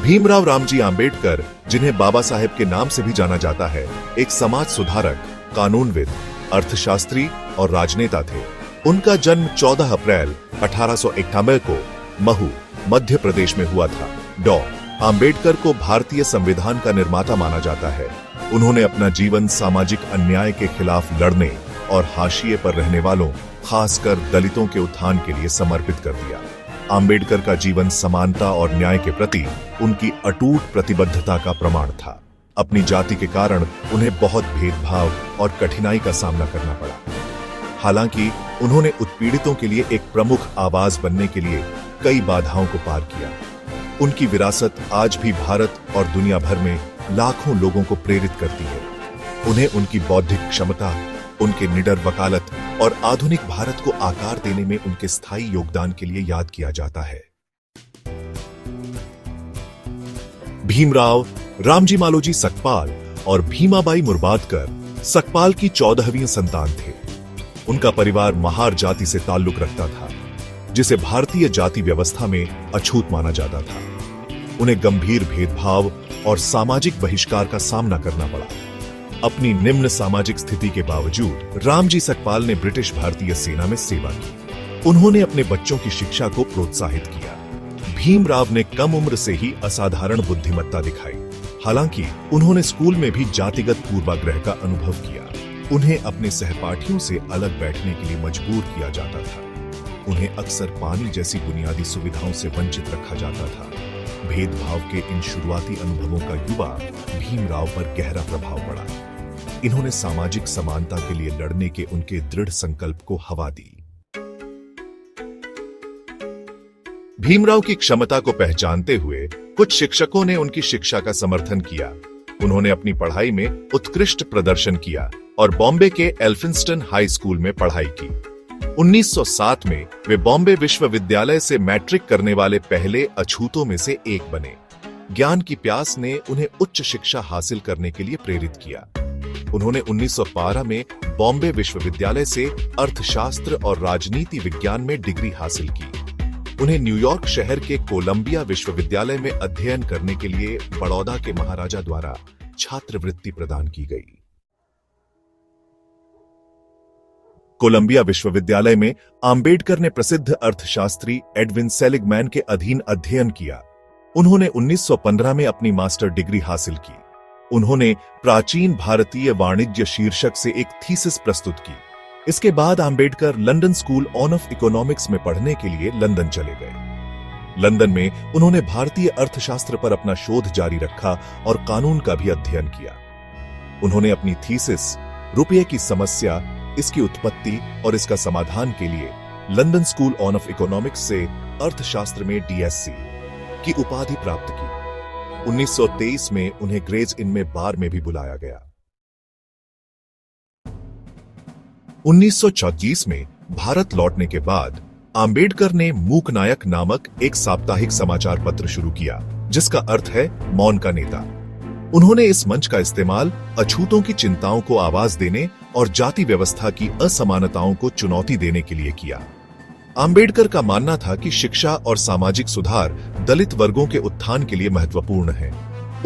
भीमराव रामजी आंबेडकर, जिन्हें बाबा साहेब के नाम से भी जाना जाता है, एक समाज सुधारक, कानूनविद, अर्थशास्त्री और राजनेता थे। उनका जन्म 14 अप्रैल 1891 को महू, मध्य प्रदेश में हुआ था। डॉ. आंबेडकर को भारतीय संविधान का निर्माता माना जाता है। उन्होंने अपना जीवन सामाजिक अन्याय के खिलाफ लड़ने और हाशिए पर रहने वालों, खासकर दलितों के उत्थान के लिए समर्पित कर दिया। आंबेडकर का जीवन समानता और न्याय के प्रति उनकी अटूट प्रतिबद्धता का प्रमाण था। अपनी जाति के कारण उन्हें बहुत भेदभाव और कठिनाई का सामना करना पड़ा। हालांकि उन्होंने उत्पीड़ितों के लिए एक प्रमुख आवाज बनने के लिए कई बाधाओं को पार किया। उनकी विरासत आज भी भारत और दुनिया भर में लाखों लोगों को प्रेरित करती है। उन्हें उनकी बौद्धिक क्षमता, उनके निडर वकालत और आधुनिक भारत को आकार देने में उनके स्थायी योगदान के लिए याद किया जाता है। भीमराव रामजी मालोजी सकपाल और भीमाबाई मुर्बादकर सकपाल की 14वीं संतान थे। उनका परिवार महार जाति से ताल्लुक रखता था, जिसे भारतीय जाति व्यवस्था में अछूत माना जाता था। उन्हें गंभीर भेदभाव और सामाजिक बहिष्कार का सामना करना पड़ा। अपनी निम्न सामाजिक स्थिति के बावजूद रामजी सकपाल ने ब्रिटिश भारतीय सेना में सेवा की। उन्होंने अपने बच्चों की शिक्षा को प्रोत्साहित किया। भीमराव ने कम उम्र से ही असाधारण बुद्धिमत्ता दिखाई। हालांकि उन्होंने स्कूल में भी जातिगत पूर्वाग्रह का अनुभव किया। उन्हें अपने सहपाठियों से अलग बैठने के लिए मजबूर किया जाता था। उन्हें अक्सर पानी जैसी बुनियादी सुविधाओं से वंचित रखा जाता था। भेदभाव के इन शुरुआती अनुभवों का युवा भीमराव पर गहरा प्रभाव पड़ा। इन्होंने सामाजिक समानता के लिए लड़ने के उनके दृढ़ संकल्प को हवा दी। भीमराव की क्षमता को पहचानते हुए कुछ शिक्षकों ने उनकी शिक्षा का समर्थन किया। उन्होंने अपनी पढ़ाई में उत्कृष्ट प्रदर्शन किया और बॉम्बे के एल्फिंस्टन हाई स्कूल में पढ़ाई की। 1907 में वे बॉम्बे विश्वविद्यालय से मैट्रिक करने वाले पहले अछूतों में से एक बने। ज्ञान की प्यास ने उन्हें उच्च शिक्षा हासिल करने के लिए प्रेरित किया। उन्होंने 1912 में बॉम्बे विश्वविद्यालय से अर्थशास्त्र और राजनीति विज्ञान में डिग्री हासिल की। उन्हें न्यूयॉर्क शहर के कोलंबिया विश्वविद्यालय में अध्ययन करने के लिए बड़ौदा के महाराजा द्वारा छात्रवृत्ति प्रदान की गई। कोलंबिया विश्वविद्यालय में आंबेडकर ने प्रसिद्ध अर्थशास्त्री एडविन सेलिगमैन के अधीन अध्ययन किया। उन्होंने 1915 में अपनी मास्टर डिग्री हासिल की। उन्होंने प्राचीन भारतीय वाणिज्य शीर्षक से एक थीसिस प्रस्तुत की। इसके बाद Ambedkar London school of economics में पढ़ने के लिए लंदन चले गए। लंदन में उन्होंने भारतीय अर्थशास्त्र पर अपना शोध जारी रखा और कानून का भी अध्ययन किया। उन्होंने अपनी थीसिस रुपये की समस्या, इसकी उत्पत्ति और इसका समाधान के लिए लंदन स्कूल ऑफ इकोनॉमिक्स से अर्थशास्त्र में DSc की उपाधि प्राप्त की। 1923 में उन्हें ग्रेज इन में बार में भी बुलाया गया। 1934 में भारत लौटने के बाद आंबेडकर ने मूक नायक नामक एक साप्ताहिक समाचार पत्र शुरू किया, जिसका अर्थ है मौन का नेता। उन्होंने इस मंच का इस्तेमाल अछूतों की चिंताओं को आवाज देने और जाति व्यवस्था की असमानताओं को चुनौती देने के लिए किया। आंबेडकर का मानना था कि शिक्षा और सामाजिक सुधार दलित वर्गों के उत्थान के लिए महत्वपूर्ण है।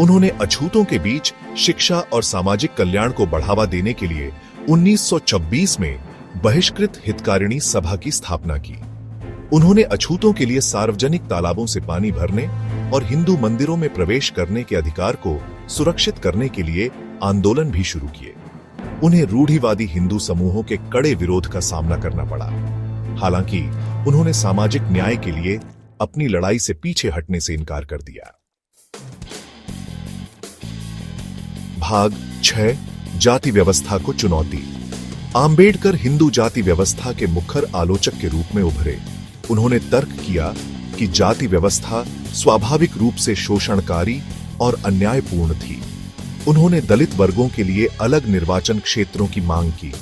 उन्होंने अछूतों के बीच शिक्षा और सामाजिक कल्याण को बढ़ावा देने के लिए 1926 में बहिष्कृत हितकारिणी सभा की स्थापना की। उन्होंने अछूतों के लिए सार्वजनिक तालाबों से पानी भरने और हिंदू मंदिरों में प्रवेश करने के अधिकार को सुरक्षित करने के लिए आंदोलन भी शुरू किए। उन्हें रूढ़िवादी हिंदू समूहों के कड़े विरोध का सामना करना पड़ा। हालांकि उन्होंने सामाजिक न्याय के लिए अपनी लड़ाई से पीछे हटने से इनकार कर दिया। भाग 6, जाति व्यवस्था को चुनौती। आंबेडकर हिंदू जाति व्यवस्था के मुखर आलोचक के रूप में उभरे। उन्होंने तर्क किया कि जाति व्यवस्था स्वाभाविक रूप से शोषणकारी और अन्यायपूर्ण थी। उन्होंने दलित वर्गों के लिए अलग निर्वाचन क्षेत्रों की मांग की।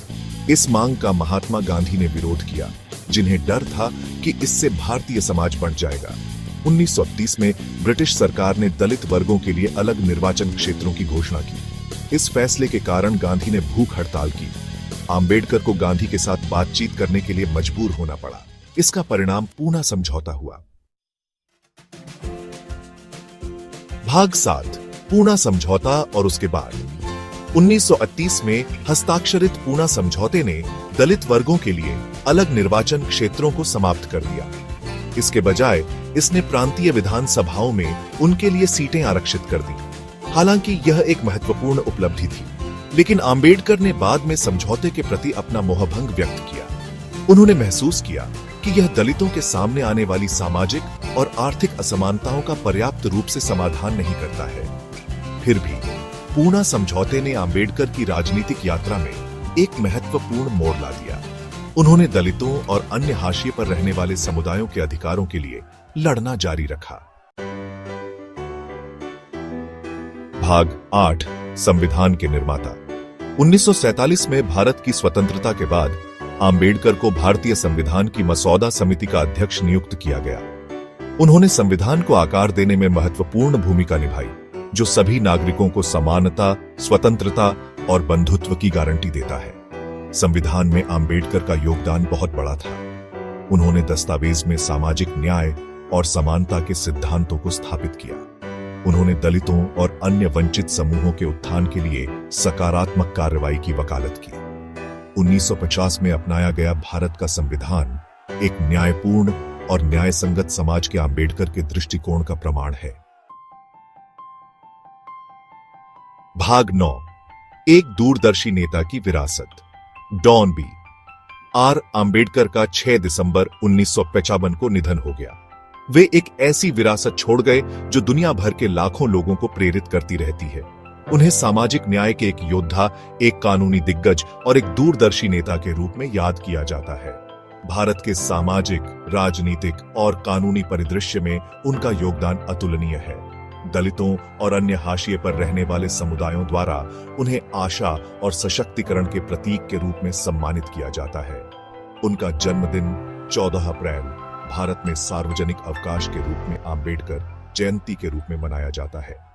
इस मांग का महात्मा गांधी ने विरोध किया, जिन्हें डर था कि इससे भारतीय समाज बंट जाएगा। 1930 में ब्रिटिश सरकार ने दलित वर्गों के लिए अलग निर्वाचन क्षेत्रों की घोषणा की। इस फैसले के कारण गांधी ने भूख हड़ताल की। आंबेडकर को गांधी के साथ बातचीत करने के लिए मजबूर होना पड़ा। इसका परिणाम पूना समझौता हुआ। भाग 7 पूना समझौता और उसके बाद 1938 में हस्ताक्षरित पूना समझौते ने दलित वर्गों के लिए अलग निर्वाचन क्षेत्रों को समाप्त कर दिया। इसके बजाय इसने प्रांतीय विधानसभाओं में उनके लिए सीटें आरक्षित कर दी। हालांकि यह एक महत्वपूर्ण उपलब्धि थी, लेकिन आंबेडकर ने बाद में समझौते के प्रति अपना मोहभंग व्यक्त किया। उन्होंने महसूस किया कि यह दलितों के सामने आने वाली सामाजिक और आर्थिक असमानताओं का पर्याप्त रूप से समाधान नहीं करता है। फिर भी पूना समझौते ने आंबेडकर की राजनीतिक यात्रा में एक महत्वपूर्ण मोड़ ला दिया। उन्होंने दलितों और अन्य हाशिए पर रहने वाले समुदायों के अधिकारों के लिए लड़ना जारी रखा। भाग 8 संविधान के निर्माता। 1947 में भारत की स्वतंत्रता के बाद आंबेडकर को भारतीय संविधान की मसौदा समिति का अध्यक्ष नियुक्त किया गया। उन्होंने संविधान को आकार देने में महत्वपूर्ण भूमिका निभाई, जो सभी नागरिकों को समानता, स्वतंत्रता और बंधुत्व की गारंटी देता है। संविधान में आंबेडकर का योगदान बहुत बड़ा था। उन्होंने दस्तावेज में सामाजिक न्याय और समानता के सिद्धांतों को स्थापित किया। उन्होंने दलितों और अन्य वंचित समूहों के उत्थान के लिए सकारात्मक कार्रवाई की वकालत की। 1950 में अपनाया गया भारत का संविधान एक न्यायपूर्ण और न्यायसंगत समाज के आंबेडकर के दृष्टिकोण का प्रमाण है। भाग 9 एक दूरदर्शी नेता की विरासत। डॉन बी आर आंबेडकर का 6 दिसंबर 1955 को निधन हो गया। वे एक ऐसी विरासत छोड़ गए जो दुनिया भर के लाखों लोगों को प्रेरित करती रहती है। उन्हें सामाजिक न्याय के एक योद्धा, एक कानूनी दिग्गज और एक दूरदर्शी नेता के रूप में याद किया जाता है। भारत के सामाजिक, राजनीतिक और कानूनी परिदृश्य में उनका योगदान अतुलनीय है। दलितों और अन्य हाशिए पर रहने वाले समुदायों द्वारा उन्हें आशा और सशक्तिकरण के प्रतीक के रूप में सम्मानित किया जाता है। उनका जन्मदिन 14 अप्रैल भारत में सार्वजनिक अवकाश के रूप में आंबेडकर जयंती के रूप में मनाया जाता है।